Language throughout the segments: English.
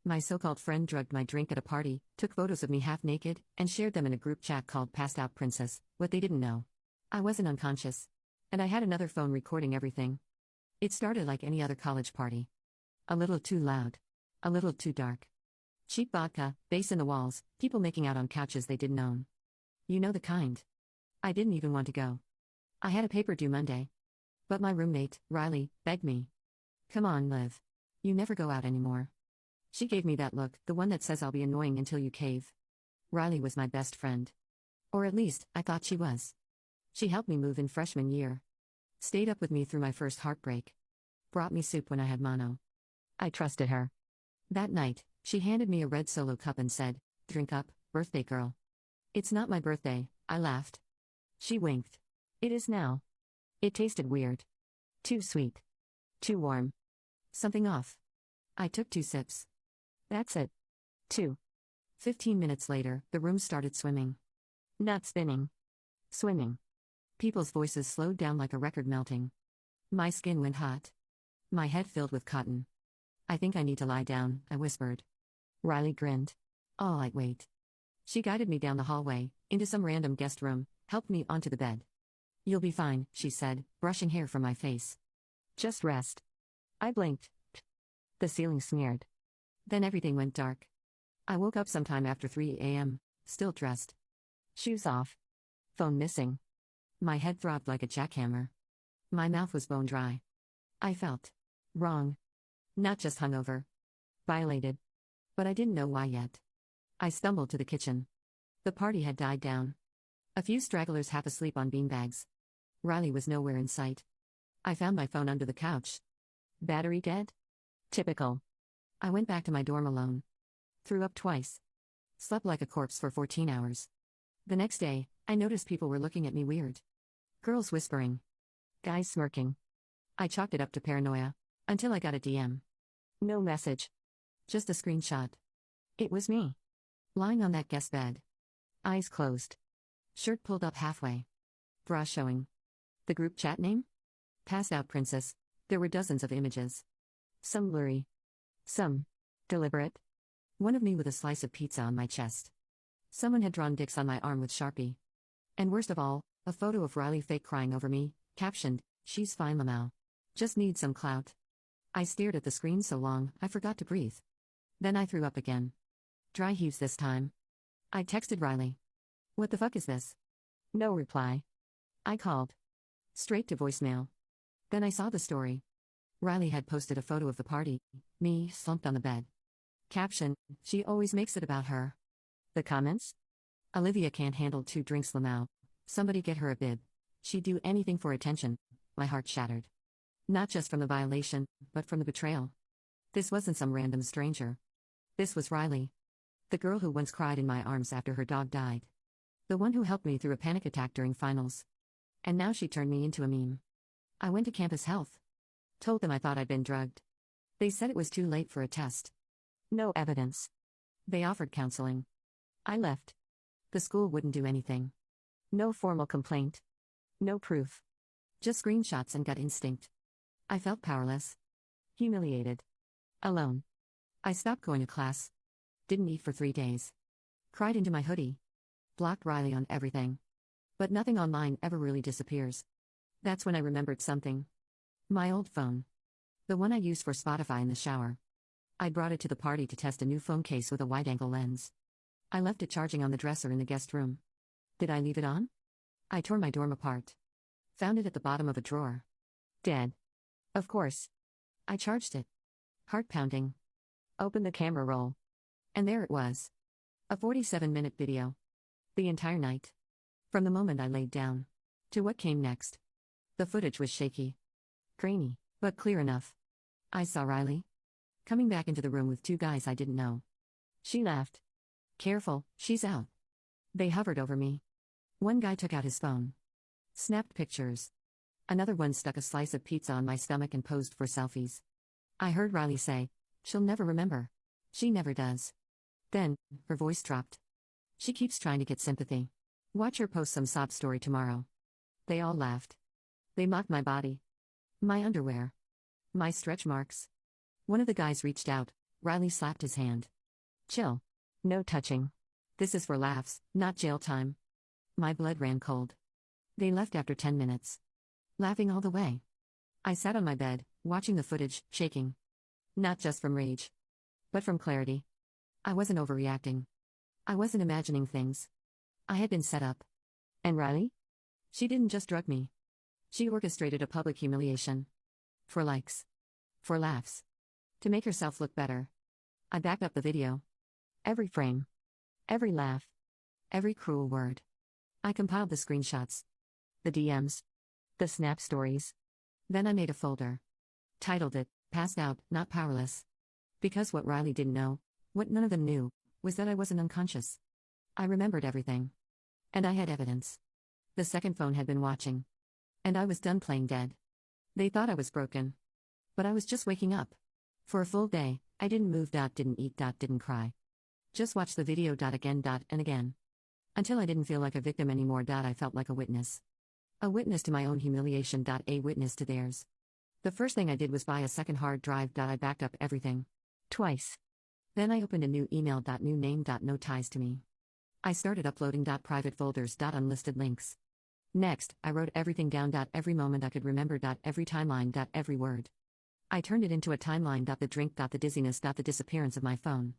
My so-called friend drugged my drink at a party, took photos of me half naked, and shared them in a group chat called Passed Out Princess. What they didn't know. I wasn't unconscious. And I had another phone recording everything. It started like any other college party. A little too loud. A little too dark. Cheap vodka, bass in the walls, people making out on couches they didn't own. You know the kind. I didn't even want to go. I had a paper due Monday. But my roommate, Riley, begged me. Come on, Liv. You never go out anymore. She gave me that look, the one that says I'll be annoying until you cave. Riley was my best friend. Or at least, I thought she was. She helped me move in freshman year. Stayed up with me through my first heartbreak. Brought me soup when I had mono. I trusted her. That night, she handed me a red Solo cup and said, "Drink up, birthday girl." "It's not my birthday," I laughed. She winked. "It is now." It tasted weird. Too sweet. Too warm. Something off. I took 2 sips. That's it. 2. 15 minutes later, the room started swimming. Not spinning. Swimming. People's voices slowed down like a record melting. My skin went hot. My head filled with cotton. "I think I need to lie down," I whispered. Riley grinned. "All right, wait." She guided me down the hallway, into some random guest room, helped me onto the bed. "You'll be fine," she said, brushing hair from my face. "Just rest." I blinked. The ceiling smeared. Then everything went dark. I woke up sometime after 3 a.m., still dressed. Shoes off. Phone missing. My head throbbed like a jackhammer. My mouth was bone dry. I felt wrong. Not just hungover. Violated. But I didn't know why yet. I stumbled to the kitchen. The party had died down. A few stragglers half asleep on beanbags. Riley was nowhere in sight. I found my phone under the couch. Battery dead? Typical. I went back to my dorm alone. Threw up twice. Slept like a corpse for 14 hours. The next day, I noticed people were looking at me weird. Girls whispering. Guys smirking. I chalked it up to paranoia. Until I got a DM. No message. Just a screenshot. It was me. Lying on that guest bed. Eyes closed. Shirt pulled up halfway. Bra showing. The group chat name? Passed Out Princess. There were dozens of images. Some blurry. Some deliberate. One of me with a slice of pizza on my chest. Someone had drawn dicks on my arm with Sharpie. And worst of all, a photo of Riley fake crying over me, captioned, "She's fine, Lamau. Just need some clout." I stared at the screen so long, I forgot to breathe. Then I threw up again. Dry heaves this time. I texted Riley. "What the fuck is this?" No reply. I called. Straight to voicemail. Then I saw the story. Riley had posted a photo of the party, me slumped on the bed. Caption, "She always makes it about her." The comments? "Olivia can't handle 2 drinks, Lamau. Somebody get her a bib. She'd do anything for attention." My heart shattered. Not just from the violation, but from the betrayal. This wasn't some random stranger. This was Riley. The girl who once cried in my arms after her dog died. The one who helped me through a panic attack during finals. And now she turned me into a meme. I went to campus health. Told them I thought I'd been drugged. They said it was too late for a test. No evidence. They offered counseling. I left. The school wouldn't do anything. No formal complaint. No proof. Just screenshots and gut instinct. I felt powerless. Humiliated. Alone. I stopped going to class. Didn't eat for 3 days. Cried into my hoodie. Blocked Riley on everything. But nothing online ever really disappears. That's when I remembered something. My old phone. The one I used for Spotify in the shower. I brought it to the party to test a new phone case with a wide-angle lens. I left it charging on the dresser in the guest room. Did I leave it on? I tore my dorm apart. Found it at the bottom of a drawer. Dead. Of course. I charged it. Heart pounding. Opened the camera roll. And there it was. A 47-minute video. The entire night. From the moment I laid down. To what came next. The footage was shaky. Grainy, but clear enough. I saw Riley. Coming back into the room with 2 guys I didn't know. She laughed. "Careful, she's out." They hovered over me. One guy took out his phone. Snapped pictures. Another one stuck a slice of pizza on my stomach and posed for selfies. I heard Riley say, "She'll never remember." She never does. Then, her voice dropped. "She keeps trying to get sympathy. Watch her post some sob story tomorrow." They all laughed. They mocked my body. My underwear. My stretch marks. One of the guys reached out, Riley slapped his hand. Chill. No touching. This is for laughs, not jail time. My blood ran cold. They left after 10 minutes. Laughing all the way. I sat on my bed, watching the footage, shaking. Not just from rage, but from clarity. I wasn't overreacting. I wasn't imagining things. I had been set up. And Riley? She didn't just drug me. She orchestrated a public humiliation. For likes. For laughs. To make herself look better. I backed up the video. Every frame. Every laugh. Every cruel word. I compiled the screenshots. The DMs. The snap stories. Then I made a folder. Titled it, Passed Out, Not Powerless. Because what Riley didn't know, what none of them knew, was that I wasn't unconscious. I remembered everything. And I had evidence. The second phone had been watching. And I was done playing dead. They thought I was broken. But I was just waking up. For a full day, I didn't move. Didn't eat. Didn't cry. Just watch the video. Again. And again. Until I didn't feel like a victim anymore. I felt like a witness. A witness to my own humiliation. A witness to theirs. The first thing I did was buy a second hard drive. I backed up everything. Twice. Then I opened a new email. New name. No ties to me. I started uploading. Private folders. Unlisted links. Next, I wrote everything down. Every moment I could remember. Every timeline. Every word. I turned it into a timeline. The drink. The dizziness. The disappearance of my phone.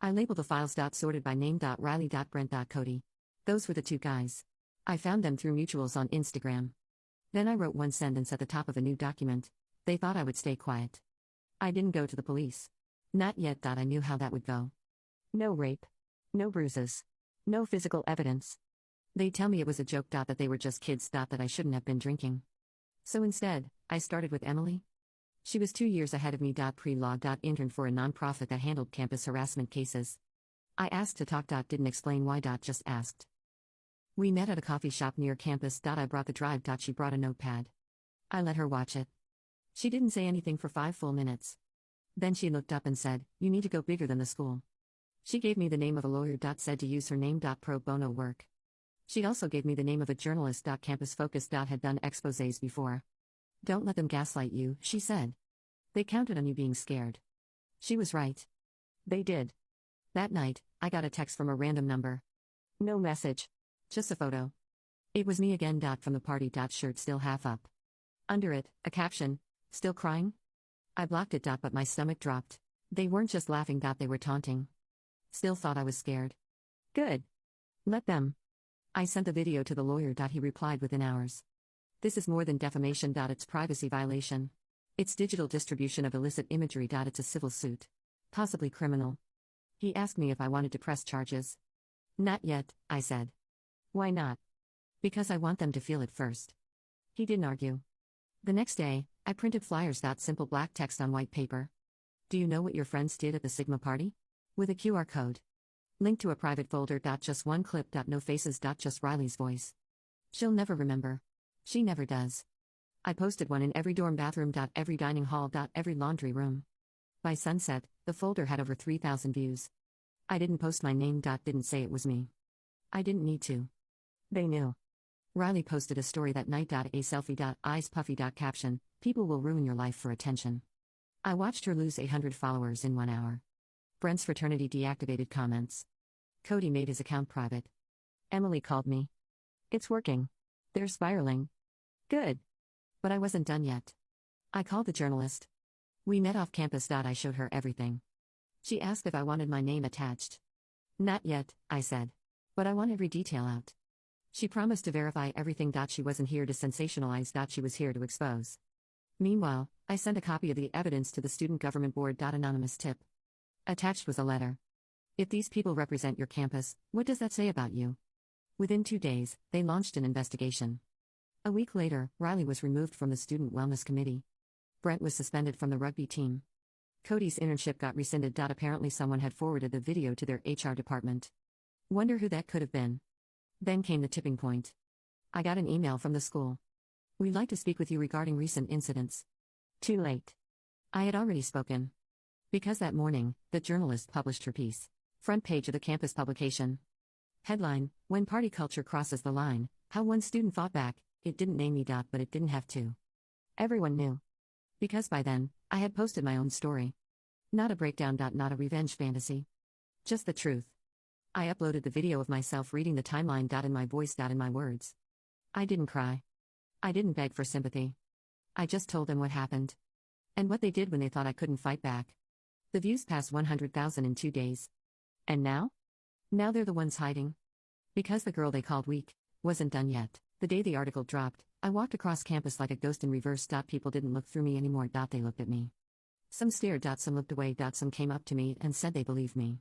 I labeled the files. Sorted by name. Riley. Brent. Cody. Those were the two guys. I found them through mutuals on Instagram. Then I wrote one sentence at the top of a new document. They thought I would stay quiet. I didn't go to the police. Not yet. I knew how that would go. No rape. No bruises. No physical evidence. They'd tell me it was a joke. That they were just kids. That I shouldn't have been drinking. So instead, I started with Emily. She was 2 years ahead of me. Pre-law. Interned for a nonprofit that handled campus harassment cases. I asked to talk. Didn't explain why. Just asked. We met at a coffee shop near campus. I brought the drive. She brought a notepad. I let her watch it. She didn't say anything for 5 full minutes. Then she looked up and said, "You need to go bigger than the school." She gave me the name of a lawyer. Said to use her name. Pro bono work. She also gave me the name of a journalist. Campus Focus. Had done exposés before. Don't let them gaslight you, she said. They counted on you being scared. She was right. They did. That night, I got a text from a random number. No message. Just a photo. It was me again. From the party. Shirt still half up. Under it, a caption, "Still crying?" I blocked it. But my stomach dropped. They weren't just laughing. They were taunting. Still thought I was scared. Good. Let them. I sent the video to the lawyer. He replied within hours. This is more than defamation. It's privacy violation. It's digital distribution of illicit imagery. It's a civil suit. Possibly criminal. He asked me if I wanted to press charges. Not yet, I said. Why not? Because I want them to feel it first. He didn't argue. The next day, I printed flyers. Simple black text on white paper. Do you know what your friends did at the Sigma party? With a QR code. Link to a private folder. Just one clip. No faces. Just Riley's voice. She'll never remember. She never does. I posted one in every dorm bathroom. Every dining hall. Every laundry room. By sunset, the folder had over 3,000 views. I didn't post my name. Didn't say it was me. I didn't need to. They knew. Riley posted a story that night. A selfie. Eyes puffy. Caption, "People will ruin your life for attention." I watched her lose 800 followers in 1 hour. Brent's fraternity deactivated comments. Cody made his account private. Emily called me. It's working. They're spiraling. Good. But I wasn't done yet. I called the journalist. We met off campus. I showed her everything. She asked if I wanted my name attached. Not yet, I said. But I want every detail out. She promised to verify everything. She wasn't here to sensationalize. She was here to expose. Meanwhile, I sent a copy of the evidence to the Student Government Board. Anonymous tip. Attached was a letter. If these people represent your campus, what does that say about you? Within 2 days, they launched an investigation. A week later, Riley was removed from the Student Wellness Committee. Brent was suspended from the rugby team. Cody's internship got rescinded. Apparently someone had forwarded the video to their HR department. Wonder who that could have been. Then came the tipping point. I got an email from the school. We'd like to speak with you regarding recent incidents. Too late. I had already spoken. Because that morning, the journalist published her piece. Front page of the campus publication. Headline, "When Party Culture Crosses the Line, How One Student Fought Back." It didn't name me. But it didn't have to. Everyone knew. Because by then, I had posted my own story. Not a breakdown. Not a revenge fantasy. Just the truth. I uploaded the video of myself reading the timeline. In my voice. In my words. I didn't cry. I didn't beg for sympathy. I just told them what happened. And what they did when they thought I couldn't fight back. The views passed 100,000 in 2 days. And now? Now they're the ones hiding. Because the girl they called weak wasn't done yet. The day the article dropped, I walked across campus like a ghost in reverse. People didn't look through me anymore. They looked at me. Some stared. Some looked away. Some came up to me and said they believed me.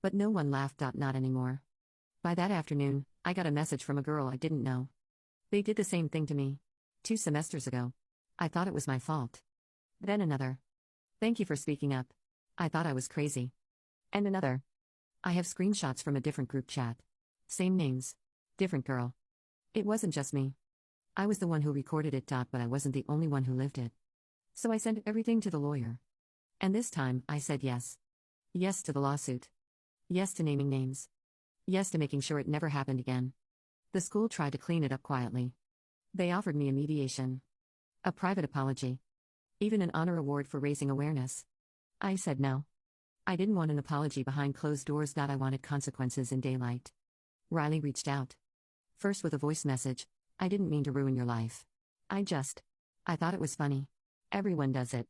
But no one laughed. Not anymore. By that afternoon, I got a message from a girl I didn't know. They did the same thing to me. 2 semesters ago. I thought it was my fault. Then another. Thank you for speaking up. I thought I was crazy. And another. I have screenshots from a different group chat. Same names. Different girl. It wasn't just me. I was the one who recorded it. But I wasn't the only one who lived it. So I sent everything to the lawyer. And this time, I said yes. Yes to the lawsuit. Yes to naming names. Yes to making sure it never happened again. The school tried to clean it up quietly. They offered me a mediation. A private apology. Even an honor award for raising awareness. I said no. I didn't want an apology behind closed doors. I wanted consequences in daylight. Riley reached out. First with a voice message. I didn't mean to ruin your life. I thought it was funny. Everyone does it.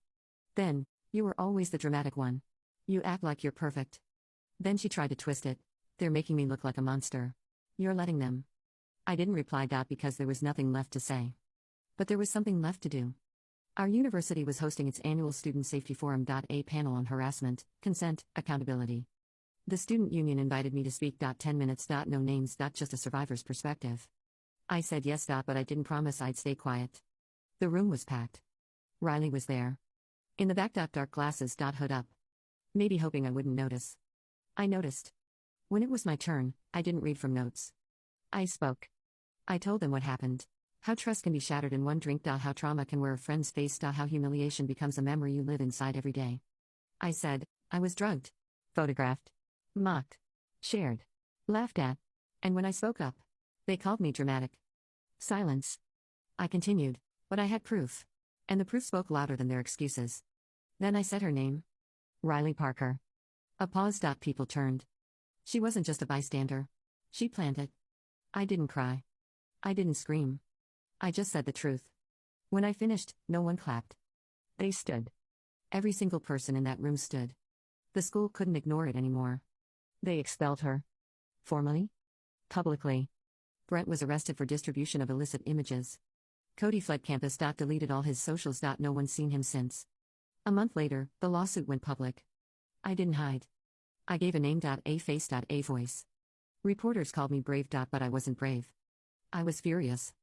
Then, you were always the dramatic one. You act like you're perfect. Then she tried to twist it. They're making me look like a monster. You're letting them. I didn't reply. Because there was nothing left to say. But there was something left to do. Our university was hosting its annual Student Safety Forum. A panel on harassment, consent, accountability. The student union invited me to speak. 10 minutes. No names. Just a survivor's perspective. I said yes. But I didn't promise I'd stay quiet. The room was packed. Riley was there. In the back. Dark glasses. Hood up. Maybe hoping I wouldn't notice. I noticed. When it was my turn, I didn't read from notes. I spoke. I told them what happened. How trust can be shattered in one drink. How trauma can wear a friend's face. How humiliation becomes a memory you live inside every day. I said, I was drugged. Photographed. Mocked. Shared. Laughed at. And when I spoke up, they called me dramatic. Silence. I continued, but I had proof. And the proof spoke louder than their excuses. Then I said her name. Riley Parker. A pause. People turned. She wasn't just a bystander. She planned it. I didn't cry. I didn't scream. I just said the truth. When I finished, no one clapped. They stood. Every single person in that room stood. The school couldn't ignore it anymore. They expelled her. Formally? Publicly. Brent was arrested for distribution of illicit images. Cody fled campus. Deleted all his socials. No one's seen him since. A month later, the lawsuit went public. I didn't hide. I gave a name. A face. A voice. Reporters called me brave. But I wasn't brave. I was furious.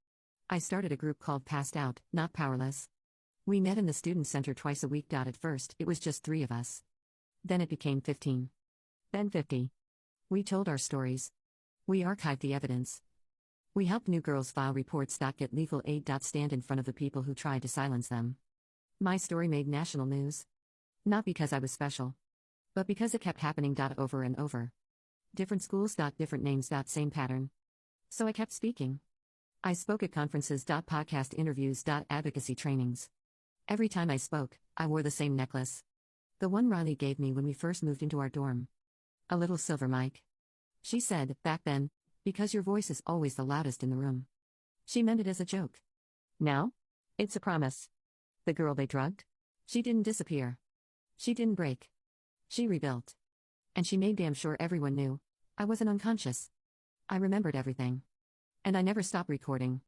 I started a group called Passed Out, Not Powerless. We met in the student center twice a week. At first, it was just 3 of us. Then it became 15. Then 50. We told our stories. We archived the evidence. We helped new girls file reports. Get legal aid. Stand in front of the people who tried to silence them. My story made national news. Not because I was special. But because it kept happening. Over and over. Different schools. Different names. Same pattern. So I kept speaking. I spoke at conferences. Podcast interviews. Advocacy trainings. Every time I spoke, I wore the same necklace. The one Riley gave me when we first moved into our dorm. A little silver mic. She said, back then, because your voice is always the loudest in the room. She meant it as a joke. Now? It's a promise. The girl they drugged? She didn't disappear. She didn't break. She rebuilt. And she made damn sure everyone knew I wasn't unconscious. I remembered everything. And I never stopped recording.